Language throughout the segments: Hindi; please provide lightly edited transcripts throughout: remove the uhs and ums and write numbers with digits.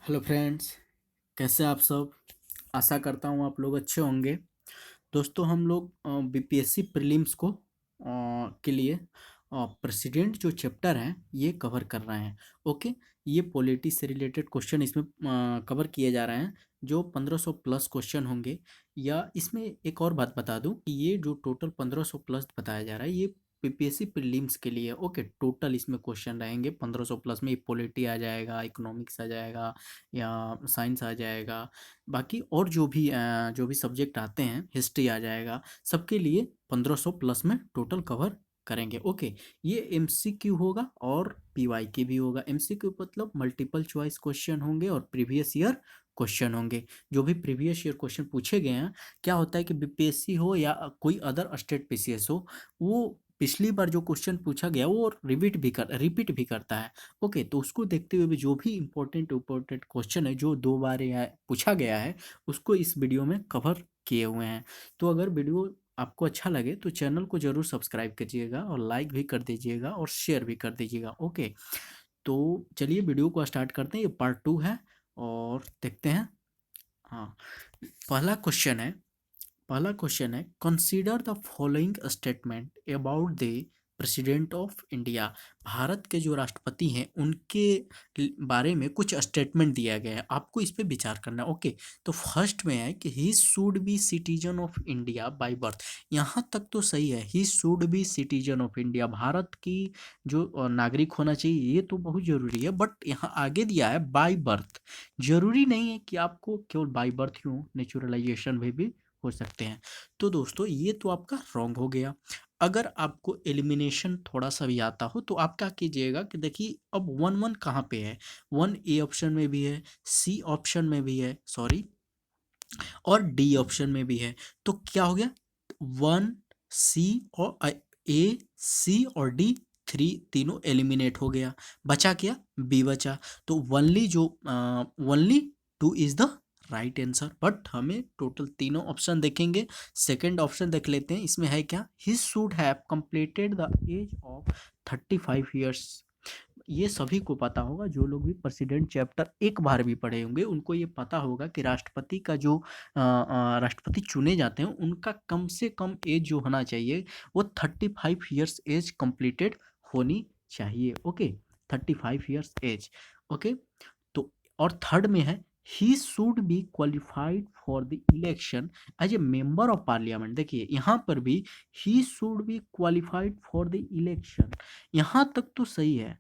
हेलो फ्रेंड्स, कैसे आप सब। आशा करता हूँ आप लोग अच्छे होंगे। दोस्तों, हम लोग बीपीएससी प्रीलिम्स को के लिए प्रेसिडेंट जो चैप्टर हैं ये कवर कर रहे हैं। ओके, ये पॉलिटी से रिलेटेड क्वेश्चन इसमें कवर किए जा रहे हैं, जो 1500 प्लस क्वेश्चन होंगे। या इसमें एक और बात बता दूं कि ये जो टोटल 1500 प्लस बताया जा रहा है, ये बीपीएससी प्रीलिम्स के लिए। ओके, टोटल इसमें क्वेश्चन रहेंगे 1500 प्लस में। पॉलिटी आ जाएगा, इकोनॉमिक्स आ जाएगा, या साइंस आ जाएगा, बाकी और जो भी सब्जेक्ट आते हैं, हिस्ट्री आ जाएगा, सबके लिए 1500 प्लस में टोटल कवर करेंगे। ओके, ये एमसीक्यू होगा और पीवाईक्यू भी होगा। एमसीक्यू मतलब मल्टीपल चॉइस क्वेश्चन होंगे और प्रीवियस ईयर क्वेश्चन होंगे। जो भी प्रीवियस ईयर क्वेश्चन पूछे गए हैं, क्या होता है कि बीपीएससी हो या कोई अदर स्टेट पीसीएस हो, वो पिछली बार जो क्वेश्चन पूछा गया वो रिपीट भी करता है। ओके, तो उसको देखते हुए भी जो भी इम्पोर्टेंट क्वेश्चन है जो 2 बार या पूछा गया है, उसको इस वीडियो में कवर किए हुए हैं। तो अगर वीडियो आपको अच्छा लगे तो चैनल को ज़रूर सब्सक्राइब कीजिएगा और लाइक भी कर दीजिएगा और शेयर भी कर दीजिएगा। ओके, तो चलिए वीडियो को स्टार्ट करते हैं। ये पार्ट 2 है और देखते हैं। हाँ, पहला क्वेश्चन है पहला क्वेश्चन है, consider the following statement about the president of India. Bharat के जो राष्ट्रपति हैं उनके बारे में कुछ स्टेटमेंट दिया गया है, आपको इस पे विचार करना है। ओके, तो फर्स्ट में है कि ही should B citizen of India by birth. यहाँ तक तो सही है, he should B citizen of India, Bharat की जो नागरिक होना चाहिए, ये तो बहुत जरूरी है। बट यहाँ आगे दिया है बाय बर्थ। जरूरी नहीं है कि आपको केवल बाय बर्थ ही हो, नेचुरलाइजेशन भी हो सकते हैं। तो दोस्तों, ये तो आपका रॉन्ग हो गया। अगर आपको एलिमिनेशन थोड़ा सा भी आता हो तो आप क्या कीजिएगा कि देखिए, अब वन वन कहाँ पे है। वन ए ऑप्शन में भी है, सी ऑप्शन में भी है, सॉरी, और डी ऑप्शन में भी है। तो क्या हो गया, वन, सी और ए, सी और डी, थ्री तीनों एलिमिनेट हो गया। बचा क्या, बी बचा। तो only two is the right answer. But हमें टोटल तीनों ऑप्शन देखेंगे। सेकंड ऑप्शन देख लेते हैं, इसमें है क्या, he should have completed the age of 35 years. ये सभी को पता होगा, जो लोग भी प्रेसिडेंट चैप्टर एक बार भी पढ़े होंगे उनको ये पता होगा कि राष्ट्रपति का जो राष्ट्रपति चुने जाते हैं उनका कम से कम एज जो होना चाहिए वो 35 ईयर्स एज कंप्लीटेड होनी चाहिए। Okay, 35 years as. ओके, तो और थर्ड में है, he should be qualified for the election as a member of parliament. देखिए यहाँ पर भी he should be qualified for the election, यहाँ तक तो सही है,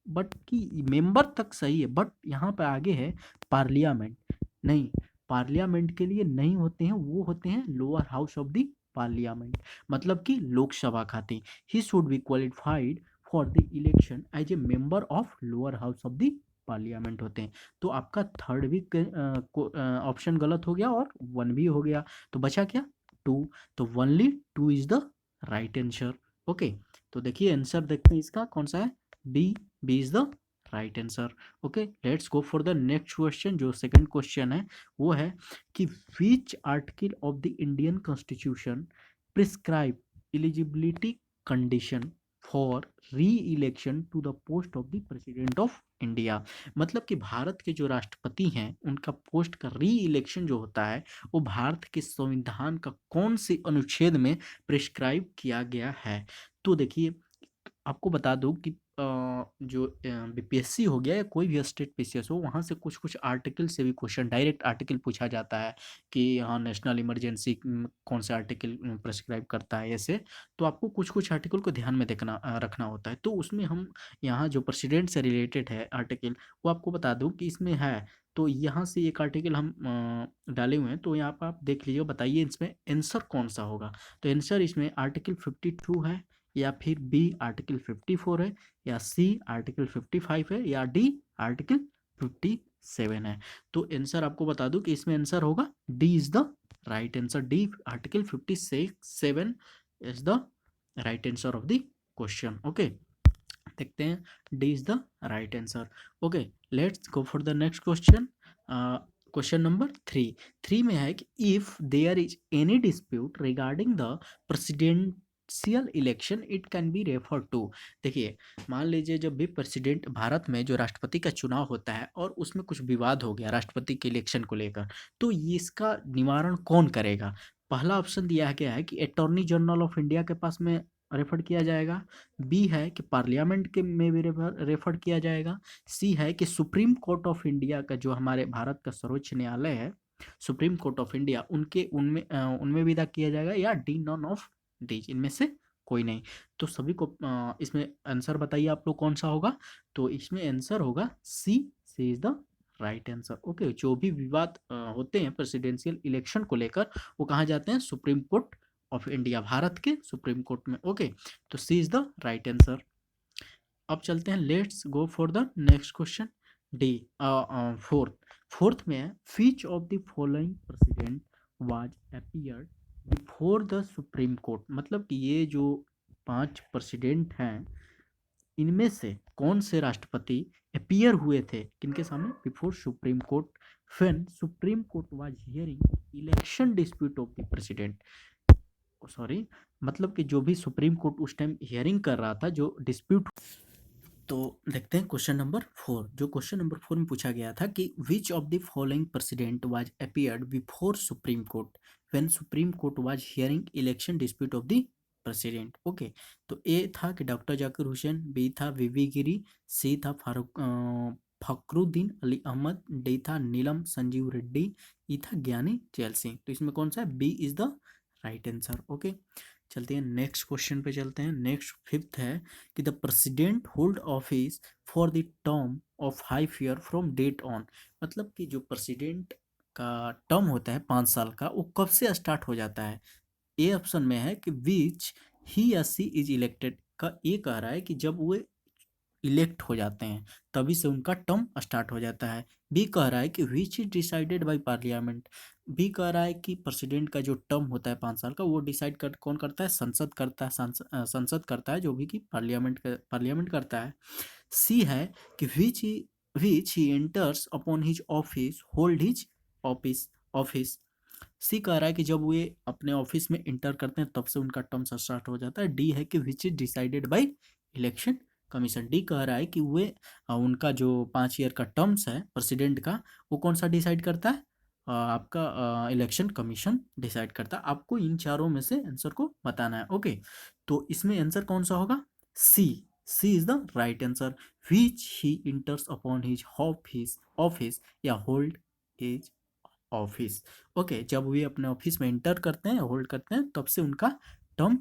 बट कि मेंबर तक सही है, बट यहाँ पे आगे है पार्लियामेंट। नहीं, पार्लियामेंट के लिए नहीं होते हैं, वो होते हैं lower house of the parliament, मतलब कि लोकसभा खाते। He should be qualified for the election as a member of lower house of the parliament होते हैं। तो आपका थर्ड भी ऑप्शन गलत हो गया और वन भी हो गया। तो बचा क्या, टू। तो only two is the right answer. Okay, तो देखिए आंसर देखते हैं इसका कौन सा है, B. B is the right answer. Okay, let's go for the next question. जो सेकंड क्वेश्चन है वो है कि which article of the Indian constitution prescribe eligibility condition for re election to the post of the president of India. मतलब कि भारत के जो राष्ट्रपति हैं उनका पोस्ट का री इलेक्शन जो होता है वो भारत के संविधान का कौन से अनुच्छेद में प्रिस्क्राइब किया गया है। तो देखिए, आपको बता दूं कि जो बीपीएससी हो गया या कोई भी स्टेट पीसीएस हो, वहाँ से कुछ कुछ आर्टिकल से भी क्वेश्चन, डायरेक्ट आर्टिकल पूछा जाता है कि यहाँ नेशनल इमरजेंसी कौन सा आर्टिकल प्रेस्क्राइब करता है, ऐसे। तो आपको कुछ कुछ आर्टिकल को ध्यान में रखना होता है। तो उसमें हम यहाँ जो प्रेसिडेंट से रिलेटेड है आर्टिकल, वो आपको बता दूं कि इसमें है। तो यहाँ से एक आर्टिकल हम डाले हुए हैं, तो यहाँ पर आप देख लीजिए, बताइए इसमें आंसर कौन सा होगा। तो आंसर इसमें आर्टिकल 52 है, या फिर बी आर्टिकल 54 है, या सी आर्टिकल 55 है, या डी आर्टिकल 57 है। तो आंसर आपको बता दूं कि इसमें आंसर होगा D is the right answer. D article 57 is the right answer of the question. Okay, देखते हैं, D is the right answer. Okay, let's go for the next question. Question number three. Three में है कि if there is any dispute regarding the president presidential election it can be refer to. देखिए, मान लीजिए जब भी प्रेसिडेंट भारत में जो राष्ट्रपति का चुनाव होता है और उसमें कुछ विवाद हो गया राष्ट्रपति के इलेक्शन को लेकर, तो ये इसका निवारण कौन करेगा? पहला ऑप्शन दिया गया है कि अटॉर्नी जनरल ऑफ इंडिया के पास में रेफर किया जाएगा। बी है कि पार्लियामेंट के में भी रेफर किया जाएगा। सी है कि सुप्रीम कोर्ट ऑफ इंडिया का जो हमारे भारत का सर्वोच्च न्यायालय है, सुप्रीम कोर्ट ऑफ इंडिया, उनके उनमें विदा किया जाएगा, या डी नॉन ऑफ डीज, इनमें से कोई नहीं। तो सभी को इसमें आंसर बताइए आप लोग कौन सा होगा। तो इसमें आंसर होगा C is the right answer. Okay, जो भी विवाद होते हैं प्रेसिडेंशियल इलेक्शन को लेकर, वो कहाँ जाते हैं? Supreme court of India, Bharat के सुप्रीम कोर्ट में। ओके, तो सी इज द राइट आंसर। अब चलते हैं, let's go for the next question. D, fourth में है, which of the following president was appeared before the supreme court. मतलब कि ये जो 5 प्रेसिडेंट हैं, इनमें से कौन से राष्ट्रपति अपीयर हुए थे किनके सामने? Before supreme court, when supreme court was hearing election dispute of the president. Sorry, मतलब कि जो भी सुप्रीम कोर्ट उस टाइम हियरिंग कर रहा था, जो डिस्प्यूट। तो देखते हैं क्वेश्चन नंबर 4। जो क्वेश्चन नंबर 4 में पूछा गया था कि which of the following president was appeared before supreme court when supreme court was hearing election dispute of the president. Okay, तो ए था कि डॉक्टर जाकिर हुसैन, बी था वीवी गिरी, सी था फखरुद्दीन अली अहमद, डी था नीलम संजीव रेड्डी, ई था ज्ञानी जैल सिंह। तो इसमें कौन सा है? B is the right answer. Okay, चलते हैं नेक्स्ट क्वेश्चन पे चलते हैं। नेक्स्ट 5th है कि the president hold office for the term of 5 year from date on. मतलब कि जो प्रेसिडेंट का टर्म होता है 5 साल का, वो कब से स्टार्ट हो जाता है? ए ऑप्शन में है कि विच ही या सी इज इलेक्टेड, का ए कह रहा है कि जब वो इलेक्ट हो जाते हैं तभी से उनका टर्म स्टार्ट हो जाता है। बी कह रहा है कि which is decided by parliament. B कह रहा है कि प्रेसिडेंट का जो टर्म होता है 5 साल का, वो डिसाइड कौन करता है? संसद करता है। संसद करता है, जो भी कि पार्लियामेंट करता है। सी है कि which he enters upon his office hold his office. C कह रहा है कि जब वे अपने ऑफिस में इंटर करते हैं तब से उनका टर्म स्टार्ट हो जाता है। डी है कि which is decided by election commission. D कह रहा है कि वे उनका जो 5 ईयर का टर्म्स है प्रेसिडेंट का, वो कौन सा डिसाइड करता है? आपका इलेक्शन कमीशन डिसाइड करता है। आपको इन चारों में से आंसर को बताना है। ओके, तो इसमें आंसर कौन सा होगा? C is the right answer. Which he enters upon his office या होल्ड हिज ऑफिस। ओके, जब वे अपने ऑफिस में इंटर करते हैं, होल्ड करते हैं, तब से उनका टर्म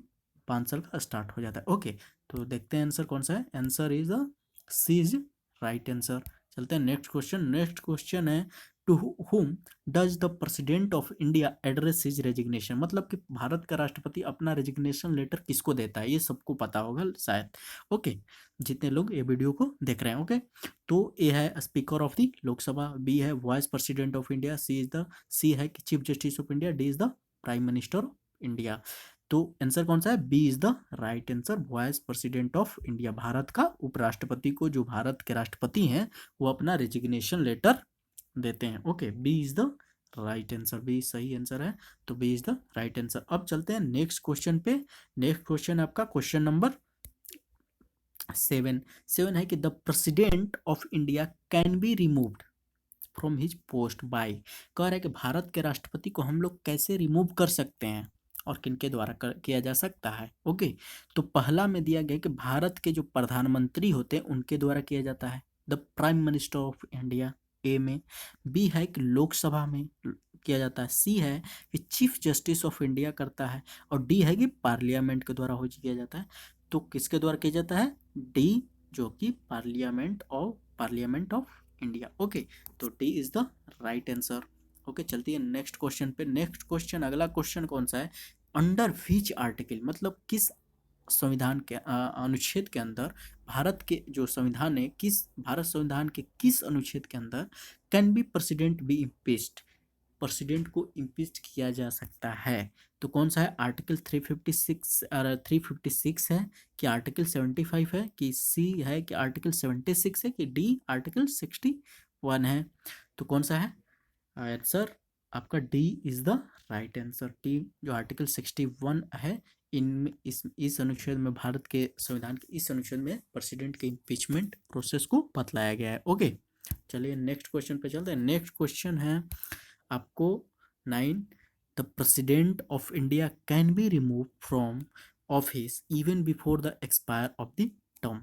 5 साल का स्टार्ट हो जाता है। ओके, तो देखते हैं आंसर कौन सा है। Answer is C is right answer. चलते हैं नेक्स्ट क्वेश्चन। नेक्स्ट क्वेश्चन है, to whom does the president of India address his resignation. मतलब कि भारत का राष्ट्रपति अपना रेजिग्नेशन लेटर किसको देता है? ये सबको पता होगा शायद। ओके, जितने लोग ये वीडियो को देख रहे हैं। ओके, तो ए है speaker of the Lok Sabha, B है vice president of India, C है कि chief justice of India, D is the prime minister of India. तो आंसर कौन सा है? B is the right answer. Vice president of India, Bharat का उपराष्ट्रपति को, जो भारत के राष्ट्रपति हैं, वो अपना रेजिग्नेशन लेटर देते हैं। Okay, B is the right answer. B सही आंसर है, तो B is the right answer. अब चलते हैं नेक्स्ट क्वेश्चन पे। नेक्स्ट क्वेश्चन आपका क्वेश्चन नंबर 7 है कि the president of India can be removed from his post by. कह रहा है कि भारत के राष्ट्रपति को हम लोग कैसे रिमूव कर सकते हैं और किनके द्वारा किया जा सकता है। ओके, तो पहला में दिया गया कि भारत के जो प्रधानमंत्री होते हैं उनके द्वारा किया जाता है, the prime minister of India, A में। बी है कि लोकसभा में किया जाता है। सी है कि चीफ जस्टिस ऑफ इंडिया करता है, और डी है कि पार्लियामेंट के द्वारा हो किया जाता है। तो किसके द्वारा किया जाता है? डी, जो कि पार्लियामेंट ऑफ इंडिया। ओके, तो D is the right answer. Okay, चलती है नेक्स्ट क्वेश्चन पे। नेक्स्ट क्वेश्चन, अगला क्वेश्चन कौन सा है? अंडर विच आर्टिकल, मतलब किस संविधान के अनुच्छेद के अंदर, भारत के जो संविधान है, भारत संविधान के किस अनुच्छेद के अंदर can be president be impeached, president को इम्पीच किया जा सकता है? तो कौन सा है? आर्टिकल 356 है, कि आर्टिकल 75 है, कि सी है कि आर्टिकल 76 है, कि डी आर्टिकल 61 है? तो कौन सा है आंसर? आपका D is the right answer. D जो आर्टिकल 61 है, इनमें इस अनुच्छेद में, भारत के संविधान के इस अनुच्छेद में प्रेसिडेंट के इम्पीचमेंट प्रोसेस को बतलाया गया है। ओके, चलिए नेक्स्ट क्वेश्चन पे चलते हैं। नेक्स्ट क्वेश्चन है आपको 9, the president of India can be remove from office even before the expire of the term.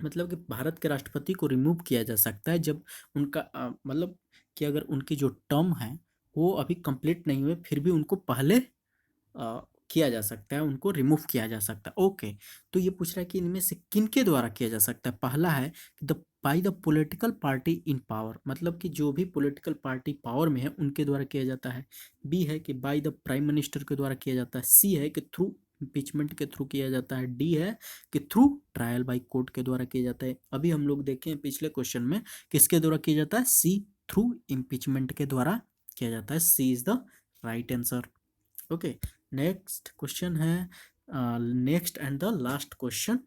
मतलब कि भारत के राष्ट्रपति को रिमूव किया जा सकता है जब उनका मतलब कि अगर उनकी जो टर्म है वो अभी कंप्लीट नहीं हुए, फिर भी उनको पहले किया जा सकता है, उनको रिमूव किया जा सकता है। ओके, तो ये पूछ रहा है कि इनमें से किन के द्वारा किया जा सकता है। पहला है the by the political party in power, मतलब कि जो भी पॉलिटिकल पार्टी पावर में है उनके द्वारा किया जाता है। बी है कि बाय द प्राइम मिनिस्टर के द्वारा किया जाता है। सी है कि थ्रू इम्पीचमेंट के थ्रू किया जाता है। डी है कि थ्रू ट्रायल बाय कोर्ट के द्वारा किया जाता है। अभी हम लोग देखें पिछले क्वेश्चन में किसके द्वारा किया जाता है, सी, थ्रू इम्पीचमेंट के द्वारा किया जाता है। C is the right answer. Okay, next question है, next and the last question.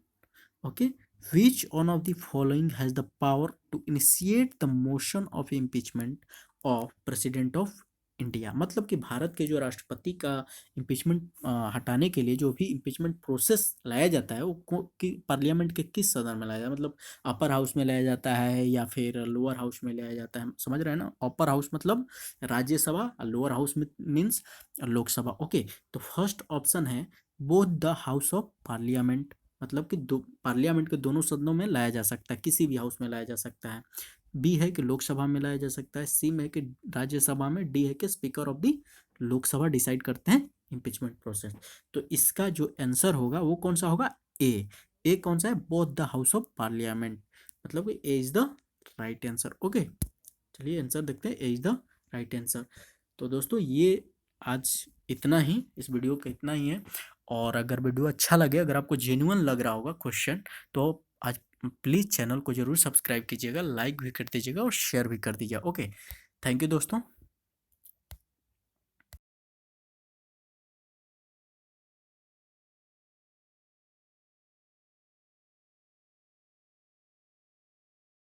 Okay, which one of the following has the power to initiate the motion of impeachment of president of India. मतलब कि भारत के जो राष्ट्रपति का इम्पीचमेंट हटाने के लिए जो भी इम्पीचमेंट प्रोसेस लाया जाता है वो कि पार्लियामेंट के किस सदन में लाया जाता है, मतलब अपर हाउस में लाया जाता है या फिर लोअर हाउस में लाया जाता है। समझ रहे हैं ना, अपर हाउस मतलब राज्यसभा और लोअर हाउस में मीन्स लोकसभा। ओके, तो फर्स्ट ऑप्शन है both the house of parliament, मतलब कि दो पार्लियामेंट के दोनों सदनों में लाया जा सकता है, किसी भी हाउस में लाया जा सकता है। बी है कि लोकसभा में लाया जा सकता है। सी में है कि राज्यसभा में। डी है कि speaker of the Lok Sabha decide करते हैं इम्पीचमेंट प्रोसेस। तो इसका जो आंसर होगा वो कौन सा होगा, ए। ए कौन सा है, both the house of parliament, मतलब कि A is the right answer. Okay, चलिए आंसर देखते हैं, A is the right answer. तो दोस्तों ये आज इतना ही, इस वीडियो का इतना ही है। और अगर वीडियो अच्छा लगे, अगर आपको जेन्युइन लग रहा होगा क्वेश्चन, तो आज प्लीज़ चैनल को जरूर सब्सक्राइब कीजिएगा, लाइक भी कर दीजिएगा और शेयर भी कर दीजिएगा। ओके, थैंक यू दोस्तों।